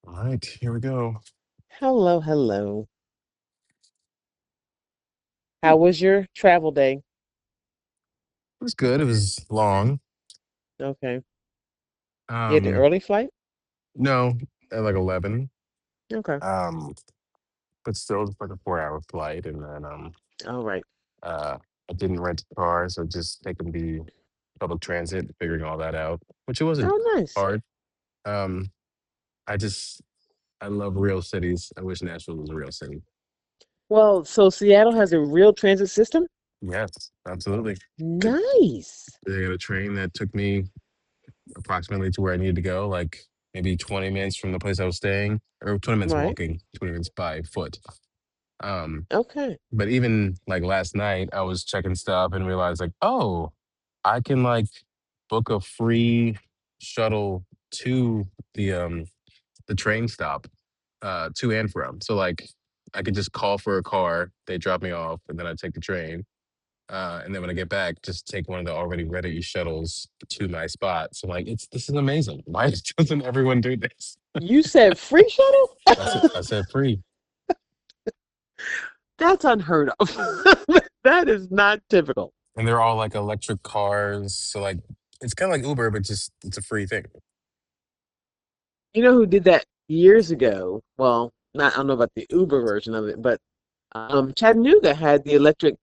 All right, here we go. Hello, hello. It How was your travel day? was good. It was long. Okay. You had the Um, early flight? no, at like 11. Okay. Um, but still it's like a 4 hour flight. And then All right. uh I didn't rent a car, so just taking the public transit, figuring all that out, which it wasn't Oh, nice. hard. Um, I just I love real cities. I wish Nashville was a real city. Well, so Seattle has a real transit system? Yes, absolutely. I, Nice. I got a train that took me approximately to where I needed to go, like maybe 20 minutes from the place I was staying, or 20 minutes Right. walking, 20 minutes by foot. Um, Okay. but even like last night, I was checking stuff and realized like, oh, I can like book a free shuttle to the train stop, to and from. So like I could just call for a car, they drop me off, and then I take the train. And then when I get back, just take one of the already ready shuttles to my spot. So like this is amazing. Why doesn't everyone do this? You said free shuttle? I said free. That's unheard of. That is not typical. And they're all like electric cars. So like it's kind of like Uber, but just it's a free thing. You know who did that years ago? Well, not I don't know about the Uber version of it, but Chattanooga had the electric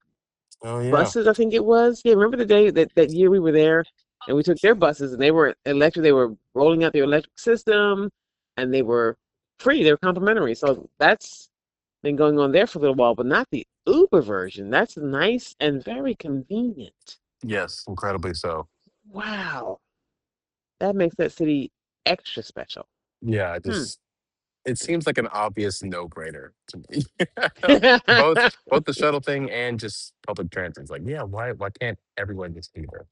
Oh yeah. buses, I think it was. Yeah, remember the day that year we were there and we took their buses and they were electric, they were rolling out their electric system and they were free, they were complimentary. So that's been going on there for a little while, but not the Uber version. That's nice and very convenient. Yes, incredibly so. Wow. That makes that city extra special. Yeah, Hmm. it seems like an obvious no-brainer to me. Both the shuttle thing and just public transit. It's like, yeah, why can't everyone just do that?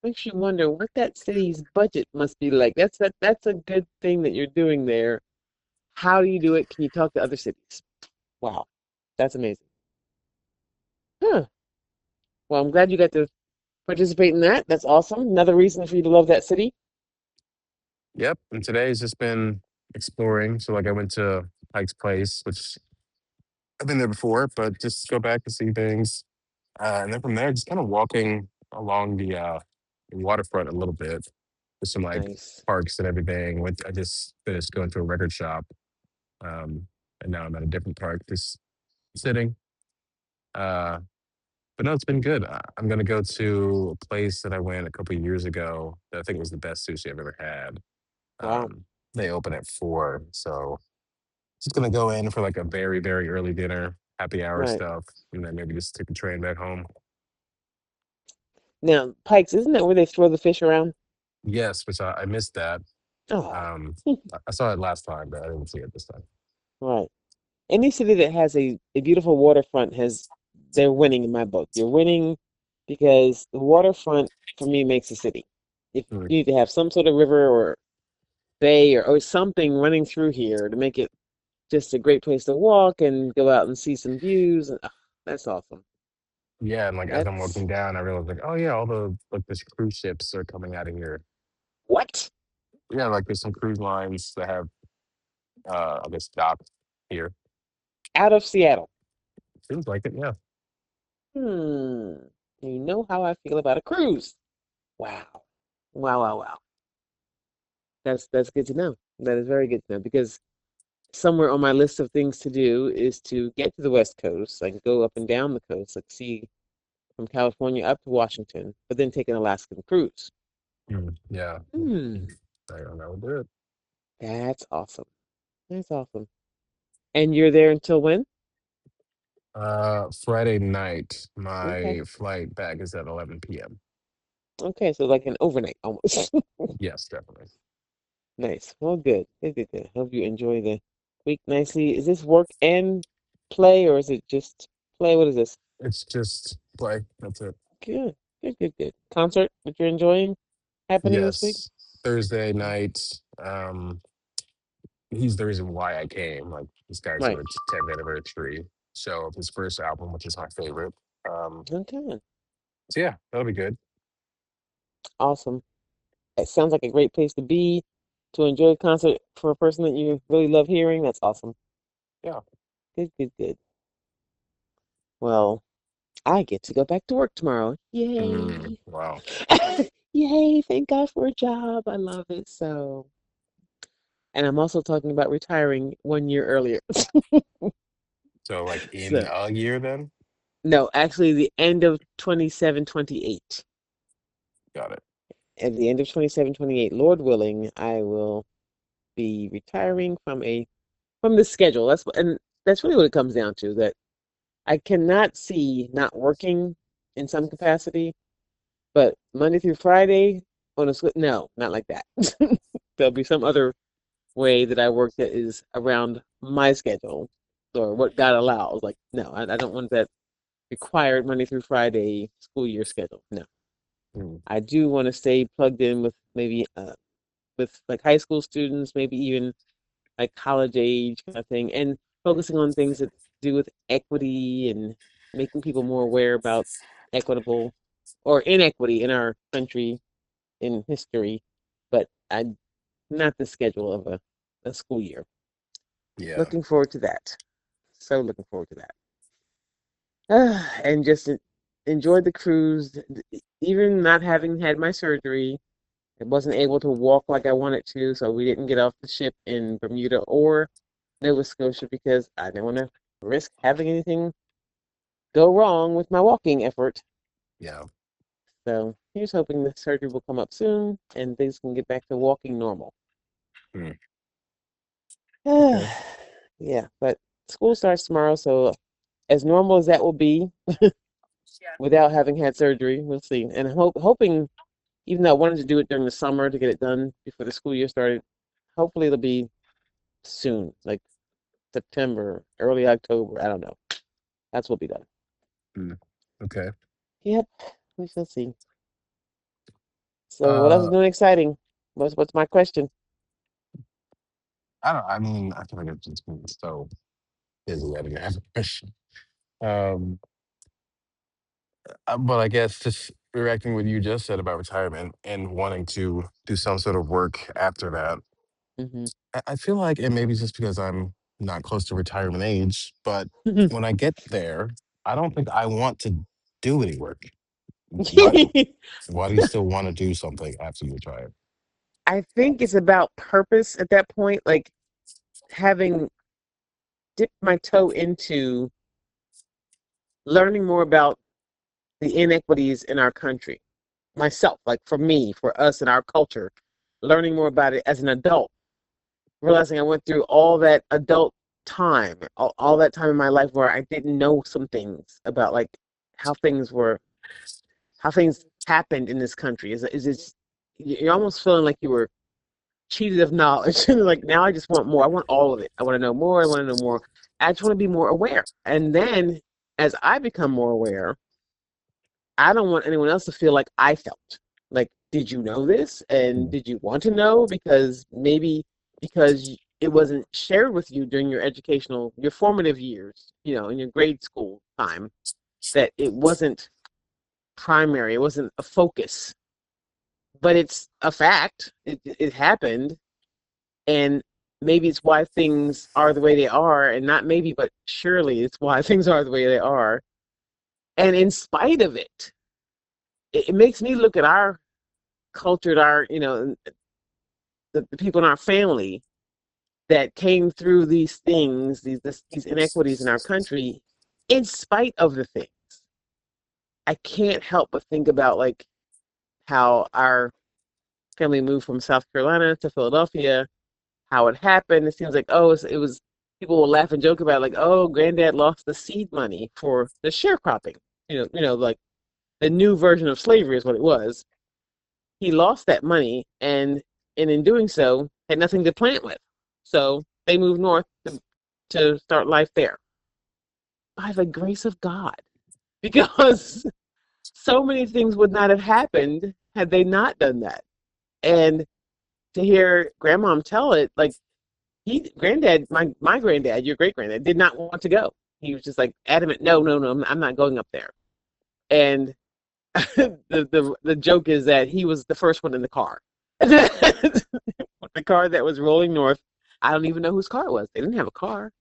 Makes you wonder what that city's budget must be like. That's a good thing that you're doing there. How do you do it? Can you talk to other cities? Wow. That's amazing. Huh. Well, I'm glad you got to participate in that. That's awesome. Another reason for you to love that city. Yep. And today's just been exploring. So like I went to Pike's Place, which I've been there before, but just go back to see things. And then from there, just kind of walking along the waterfront a little bit. With some like Nice. parks and everything. I just finished going to a record shop. Um, and now I'm at a different park, just sitting. Uh, but no, it's been good. I'm gonna go to a place that I went a couple of years ago that I think was the best sushi I've ever had. Wow. They open at 4, so just gonna go in for like a very, very early dinner, happy hour Right. stuff, and then maybe just take the train back home. Now, Pikes, isn't that where they throw the fish around? Yes, which I missed that. Oh, Um, I saw it last time, but I didn't see it this time. right. Any city that has a beautiful waterfront has they're winning in my book. You're winning because the waterfront for me makes a city. If Mm. you need to have some sort of river or bay or something running through here to make it just a great place to walk and go out and see some views. And, that's awesome. Yeah, and like as I'm That's walking down, I realized like, oh yeah, all the like this cruise ships are coming out of here. what? Yeah, like there's some cruise lines that have I guess docks here. Out of Seattle. Seems like it, yeah. Hmm. You know how I feel about a cruise. Wow. Wow, wow, wow. That's good to know. That is very good to know because somewhere on my list of things to do is to get to the West Coast. I can go up and down the coast, like see from California up to Washington, but then take an Alaskan cruise. Mm, yeah. Hmm. I don't know. Do it. That's awesome. That's awesome. And you're there until when? Friday night, Okay. my flight back is at 11 p.m. Okay, so like an overnight almost. Yes, definitely. Nice. Well, good. Good, good, good. Hope you enjoy the week nicely. Is this work and play, or is it just play? What is this? It's just play. That's it. Good, good, good, good. Concert that you're enjoying happening this week? Yes. Thursday Mm. night. Um, he's the reason why I came. Like this guy's doing Right. a 10th anniversary show of his first album, which is my favorite. Okay. So yeah, that'll be good. Awesome. It sounds like a great place to be. to enjoy a concert for a person that you really love hearing. That's awesome. Yeah. Good, good, good. Well, I get to go back to work tomorrow. Yay! Wow. Yay! Thank God for a job. I love it so. And I'm also talking about retiring 1 year earlier. So like in So, a year then? no, actually, the end of 27, 28. Got it. At the end of 27, 28, Lord willing, I will be retiring from the schedule. And that's really what it comes down to. That I cannot see not working in some capacity, but Monday through Friday on a no, not like that. There'll be some other way that I work that is around my schedule or what God allows. Like, no, I don't want that required Monday through Friday school year schedule. No, Mm. I do want to stay plugged in with maybe with like high school students, maybe even like college age kind of thing, and focusing on things that do with equity and making people more aware about equitable or inequity in our country in history, but I not the schedule of a school year. Yeah. Looking forward to that. So looking forward to that. And just enjoyed the cruise, even not having had my surgery. I wasn't able to walk like I wanted to, so we didn't get off the ship in Bermuda or Nova Scotia because I didn't want to risk having anything go wrong with my walking effort. Yeah. So here's hoping the surgery will come up soon and things can get back to walking normal. Mm. Okay. Yeah, but school starts tomorrow, so as normal as that will be without having had surgery, we'll see. And hoping, even though I wanted to do it during the summer to get it done before the school year started, hopefully it'll be soon, like September, early October. I don't know. That's what will be done. Mm. Okay. Yep, we shall see. So what else is Uh, new and exciting? What's my question? I don't. I mean, I feel like I've just been so busy. I didn't have a question. Um, but I guess just reacting what you just said about retirement and wanting to do some sort of work after that. Hmm. I feel like, and maybe it's just because I'm not close to retirement age, but when I get there, I don't think I want to do any work. Why? Why do you still want to do something after you retire? I think it's about purpose at that point, like having dipped my toe into learning more about the inequities in our country. Myself, like for me, for us in our culture, learning more about it as an adult, realizing I went through all that adult time, all that time in my life where I didn't know some things about like how things were, how things happened in this country. Is it's you're almost feeling like you were cheated of knowledge. Like now I just want more. I want all of it. I want to know more. I want to know more. I just want to be more aware. And then as I become more aware, I don't want anyone else to feel like I felt. Like, did you know this? And Mm. did you want to know? Because maybe because it wasn't shared with you during your educational, your formative years, in your grade school time, that it wasn't primary, it wasn't a focus, but it's a fact. It happened. And maybe it's why things are the way they are. And not maybe, but surely it's why things are the way they are. And in spite of it, it makes me look at our culture, our, the people in our family that came through these things, these inequities in our country, in spite of the thing. I can't help but think about like how our family moved from South Carolina to Philadelphia, how it happened. It seems like, oh, it was people will laugh and joke about it, like, oh, granddad lost the seed money for the sharecropping. Like the new version of slavery is what it was. He lost that money and in doing so had nothing to plant with. So they moved north to start life there by the grace of God. Because so many things would not have happened had they not done that. And to hear grandmom tell it, like granddad, my granddad, your great granddad, did not want to go. He was just like adamant, no, no, no, I'm not going up there. And the joke is that he was the first one in the car. the car that was rolling north. I don't even know whose car it was. They didn't have a car.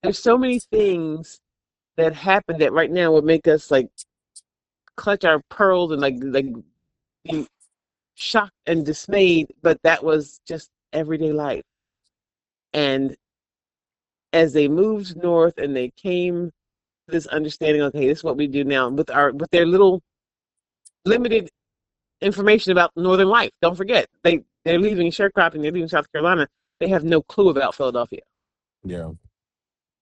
There's so many things that happened that right now would make us like clutch our pearls and like be shocked and dismayed, but that was just everyday life. And as they moved north and they came to this understanding, okay, this is what we do now with their little limited information about Northern life. Don't forget, they're leaving sharecropping, they're leaving South Carolina. They have no clue about Philadelphia. Yeah.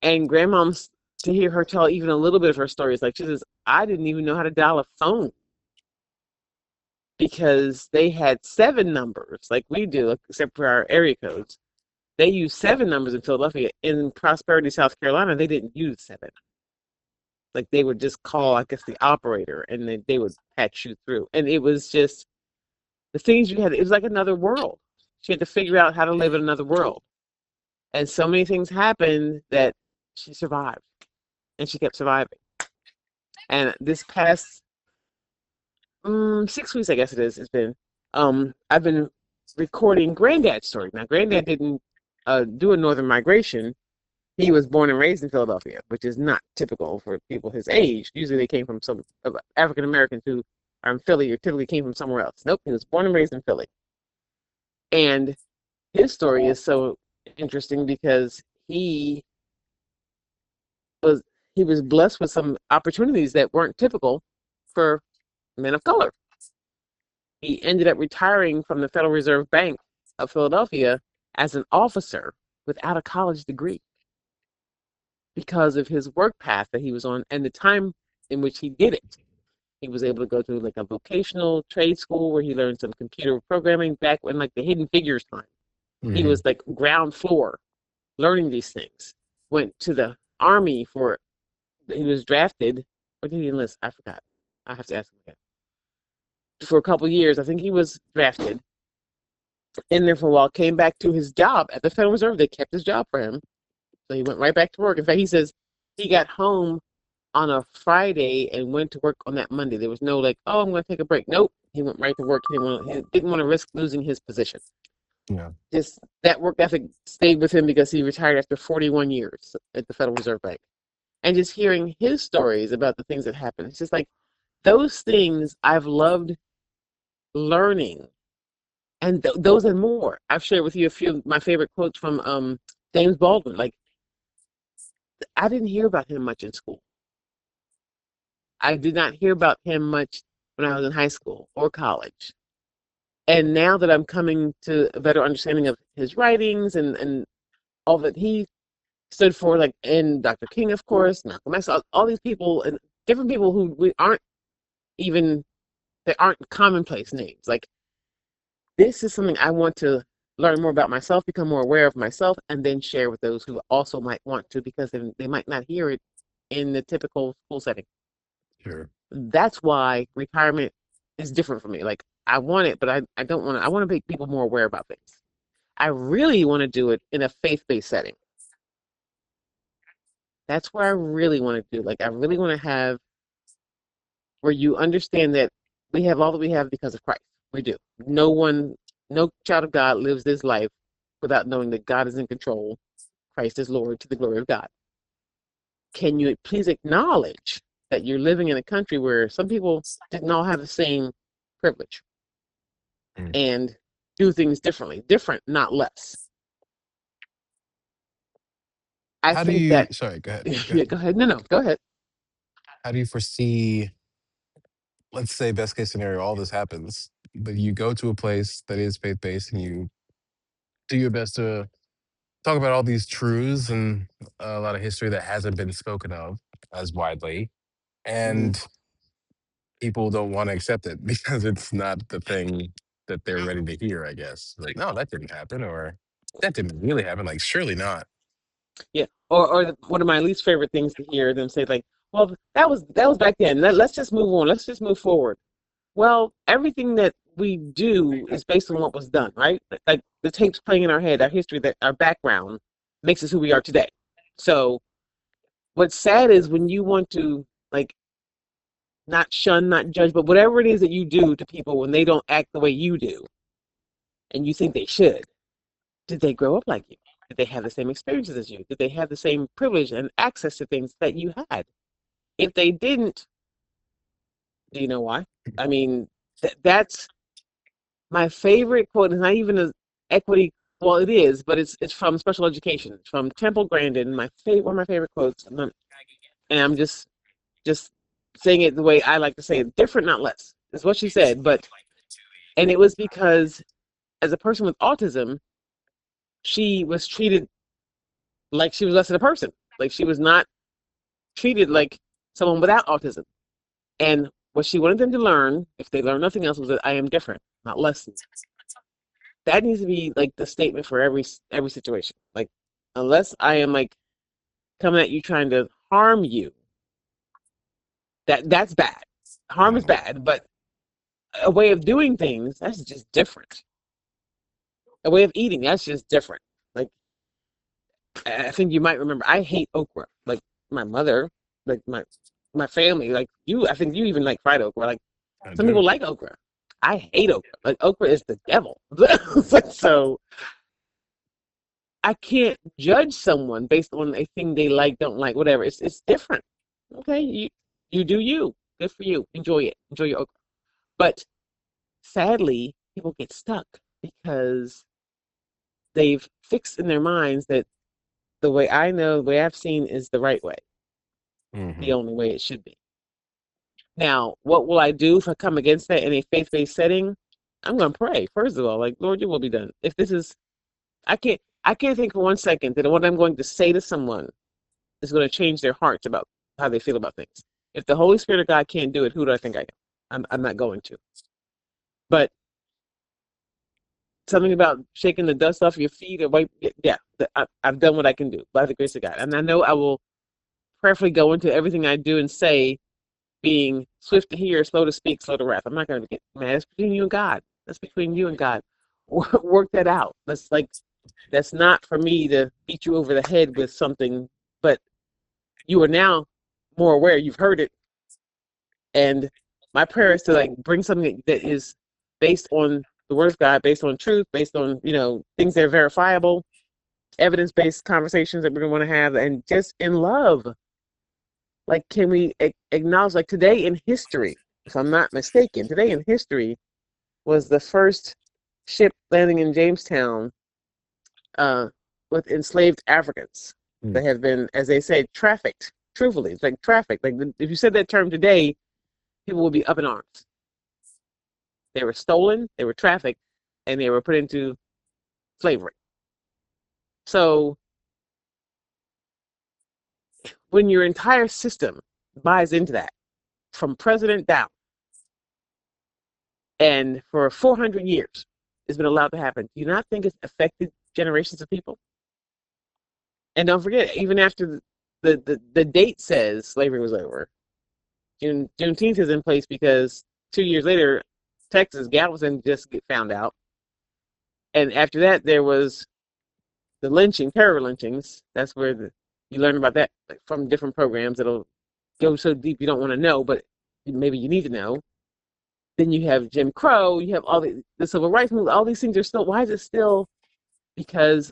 And grandmom's to hear her tell even a little bit of her stories, like she says, I didn't even know how to dial a phone because they had seven numbers like we do, except for our area codes. They use seven numbers in Philadelphia. In Prosperity, South Carolina, they didn't use seven. Like they would just call, I guess, the operator, and they would patch you through. And it was just the things you had. It was like another world. She had to figure out how to live in another world, and so many things happened that she survived, and she kept surviving. And this past 6 weeks, I guess it is. It's been. I've been recording Granddad's story. Now, Granddad didn't do a northern migration. He was born and raised in Philadelphia, which is not typical for people his age. Usually, they came from some African Americans who are in Philly or typically came from somewhere else. Nope, he was born and raised in Philly. And his story is so interesting because was he was blessed with some opportunities that weren't typical for men of color. He ended up retiring from the Federal Reserve Bank of Philadelphia as an officer without a college degree because of his work path that he was on and the time in which he did it. He was able to go to like a vocational trade school where he learned some computer programming back when like the Hidden Figures time. He Hmm. was like ground floor learning these things. Went to the army he was drafted. What did he enlist? I forgot. I have to ask him again. For a couple years, I think he was drafted in there for a while, came back to his job at the Federal Reserve. They kept his job for him. So he went right back to work. In fact, he says he got home on a Friday and went to work on that Monday. There was no like, oh, I'm going to take a break. Nope. He went right to work. He didn't want to risk losing his position. Yeah. Just that work ethic stayed with him because he retired after 41 years at the Federal Reserve Bank. And just hearing his stories about the things that happened, it's just like those things I've loved learning. And those and more. I've shared with you a few of my favorite quotes from James Baldwin. Like, I didn't hear about him much in school. I did not hear about him much when I was in high school or college. And now that I'm coming to a better understanding of his writings and all that he stood for, like, and Dr. King, of course, Malcolm X, all these people and different people who we aren't even, they aren't commonplace names. Like, this is something I want to learn more about myself, become more aware of myself, and then share with those who also might want to because they might not hear it in the typical school setting. Sure. That's why retirement is different for me. Like I want it, but I don't want to. I want to make people more aware about things. I really want to do it in a faith-based setting. That's where I really want to do. Like I really want to have where you understand that we have all that we have because of Christ. We do. No one, no child of God lives this life without knowing that God is in control. Christ is Lord to the glory of God. Can you please acknowledge that you're living in a country where some people didn't all have the same privilege Mm. and do things differently, different, not less. I How do think you, that, sorry, go ahead. Go yeah, ahead. go ahead. No, go ahead. How do you foresee, let's say, best case scenario, all this happens, but you go to a place that is faith based and you do your best to talk about all these truths and a lot of history that hasn't been spoken of as widely. Hmm. And people don't want to accept it because it's not the thing that they're ready to hear, I guess. Like, no, that didn't happen, or that didn't really happen. Like, surely not. Yeah. One of my least favorite things to hear them say, like, well, that was back then. Let's just move on. Let's just move forward. Well, everything that we do is based on what was done, right? Like the tapes playing in our head, our history, that our background makes us who we are today. So what's sad is when you want to like not shun, not judge, but whatever it is that you do to people when they don't act the way you do and you think they should. Did they grow up like you? Did they have the same experiences as you? Did they have the same privilege and access to things that you had? If they didn't, do you know why? I mean, that's my favorite quote. It's not even a equity. Well, it is, but it's from special education. It's from Temple Grandin. My favorite, one of my favorite quotes. And I'm just saying it the way I like to say it. Different, not less. Is what she said. But and it was because as a person with autism, she was treated like she was less than a person. Like she was not treated like someone without autism. And what she wanted them to learn, if they learned nothing else, was that I am different, not less than. That needs to be like the statement for every situation. Like, unless I am like coming at you trying to harm you, that's bad. Harm is Mhm. bad, but a way of doing things, that's just different. A way of eating, that's just different. Like, I think you might remember, I hate okra. Like my mother, like my family, like you. I think you even like fried okra. Like I some do. people like okra. I hate okra. Like okra is the devil. So I can't judge someone based on a thing they like, don't like, whatever. It's different. Okay, you do you. Good for you. Enjoy it. Enjoy your okra. But sadly, people get stuck because they've fixed in their minds that the way I know, the way I've seen is the right way, the Hmm. only way it should be. Now, what will I do if I come against that in a faith-based setting? I'm going to pray. First of all, like, Lord, your will be done. If this is, I can't think for 1 second that what I'm going to say to someone is going to change their hearts about how they feel about things. If the Holy Spirit of God can't do it, who do I think I am? I'm not going to. But something about shaking the dust off your feet or wipe, yeah, I've done what I can do by the grace of God. And I know I will prayerfully go into everything I do and say being swift to hear, slow to speak, slow to wrath. I'm not going to get mad. It's between you and God. That's between you and God. Work that out. That's not for me to beat you over the head with something, but you are now more aware. You've heard it, and my prayer is to like bring something that is based on the word of God, based on truth, based on things that are verifiable, evidence-based conversations that we're going to want to have, and just in love. Like, can we acknowledge, like today in history, if I'm not mistaken, today in history was the first ship landing in Jamestown uh, with enslaved Africans Mm. that have been, as they say, trafficked. Truthfully, it's like trafficked. Like if you said that term today, people would be up in arms. They were stolen, they were trafficked, and they were put into slavery. So when your entire system buys into that, from president down, and for 400 years, it's been allowed to happen. Do you not think it's affected generations of people? And don't forget, even after the date says slavery was over, Juneteenth is in place because 2 years later, Texas Galveston just get found out, and after that there was the lynching, terror lynchings. That's where you learn about that from different programs. That'll go so deep you don't want to know, but maybe you need to know. Then you have Jim Crow. You have all the civil rights movement. All these things are still. Why is it still? Because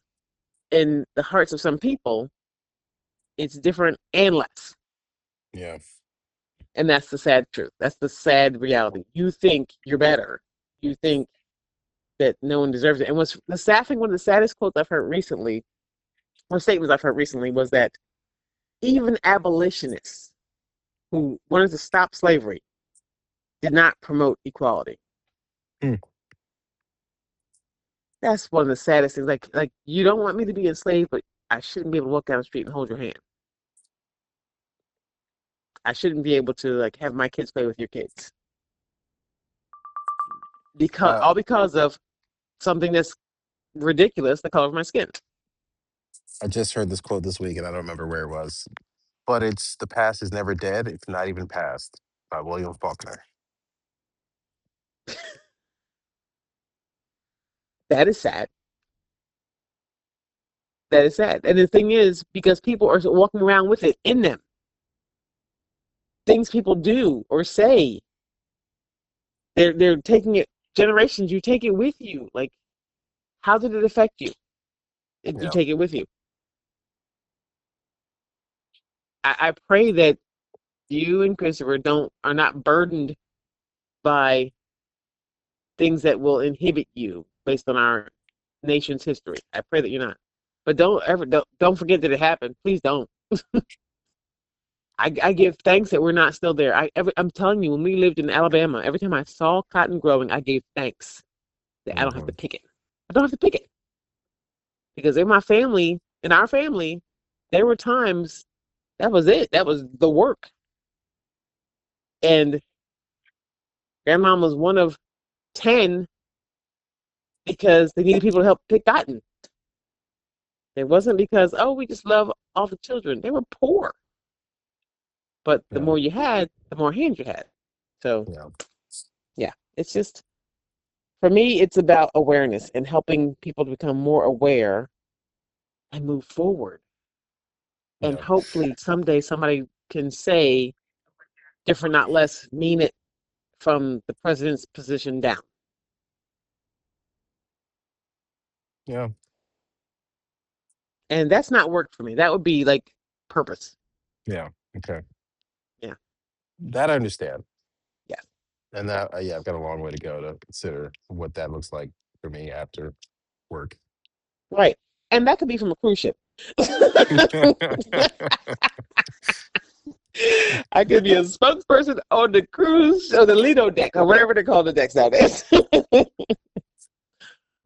in the hearts of some people, it's different and less. Yeah. And that's the sad truth. That's the sad reality. You think you're better. You think that no one deserves it. And what's the sad thing, one of the saddest quotes I've heard recently, or statements I've heard recently, was that even abolitionists who wanted to stop slavery did not promote equality. Mm. That's one of the saddest things. Like you don't want me to be enslaved, but I shouldn't be able to walk down the street and hold your hand. I shouldn't be able to like have my kids play with your kids because Uh, all because of something that's ridiculous, the color of my skin. I just heard this quote this week, and I don't remember where it was, but it's "The past is never dead; it's not even past" by William Faulkner. That is sad. That is sad. And the thing is, because people are walking around with it in them, things people do or say, they're taking it generations. You take it with you. Like, how did it affect you? You Yeah. take it with you. I pray that you and Christopher don't are not burdened by things that will inhibit you based on our nation's history. I pray that you're not. But don't forget that it happened. Please don't. I give thanks that we're not still there. I'm telling you, when we lived in Alabama, every time I saw cotton growing, I gave thanks that I don't have to Hmm. pick it. I don't have to pick it because in our family, there were times that was it. That was the work. And grandma was one of 10 because they needed people to help pick cotton. It wasn't because, oh, we just love all the children. They were poor. But the Yeah. more you had, the more hands you had. So, Yeah. yeah, it's just, for me, it's about awareness and helping people to become more aware and move forward. And Yeah. hopefully someday somebody can say different, not less, mean it from the president's position down. Yeah. And that's not work for me. That would be like purpose. Yeah. Okay. Yeah. That I understand. Yeah. And that, yeah, I've got a long way to go to consider what that looks like for me after work. Right. And that could be from a cruise ship. I could be a spokesperson on the cruise or the Lido deck or whatever they call the decks nowadays.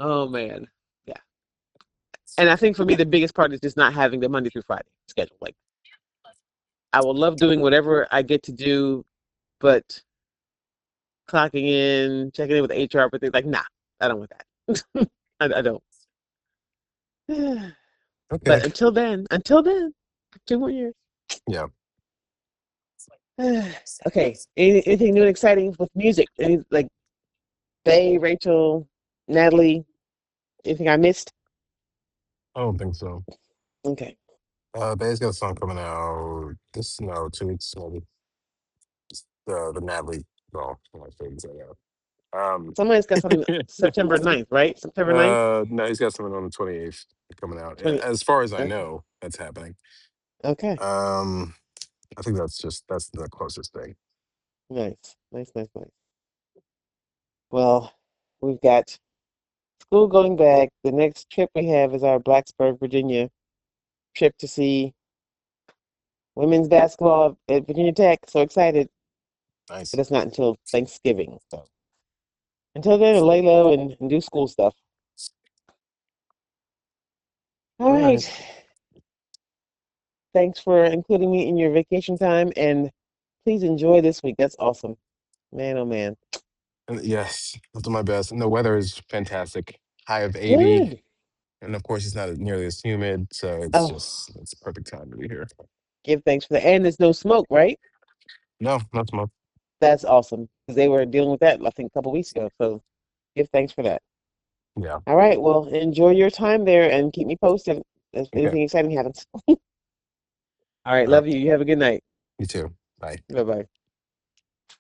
Oh man. Yeah. And I think for me the biggest part is just not having the Monday through Friday schedule. Like I will love doing whatever I get to do, but clocking in, checking in with HR, but they're like, nah, I don't want that. I don't. Okay. But until then, 2 more years. Yeah. Okay. Anything new and exciting with music? Any like Faye, Rachel, Natalie? Anything I missed? I don't think so. Okay. Bay's got a song coming out this no 2 weeks maybe. The Natalie song. My favorite song out. Somebody's got something September 9th, right? September 9th? No, he's got something on the 28th coming out. 20. As far as I Okay. know, that's happening. Okay. Um, I think that's the closest thing. Nice. Nice, nice, nice. Well, we've got school going back. The next trip we have is our Blacksburg, Virginia trip to see women's basketball at Virginia Tech. So excited. But Nice. it's not until Thanksgiving. So until then, lay low and do school stuff. All All right. right. Thanks for including me in your vacation time and please enjoy this week. That's awesome. Man, oh man. And yes, I'll do my best. And the weather is fantastic. High of 80. Good. And of course, it's not nearly as humid. So Oh, it's a perfect time to be here. give thanks for that. And there's no smoke, right? No, not smoke. That's awesome. Because they were dealing with that, I think, a couple weeks ago. So give thanks for that. Yeah. All right. Well, enjoy your time there and keep me posted if Okay. anything exciting happens. All right. All right. Love you. You have a good night. You too. Bye. Bye bye.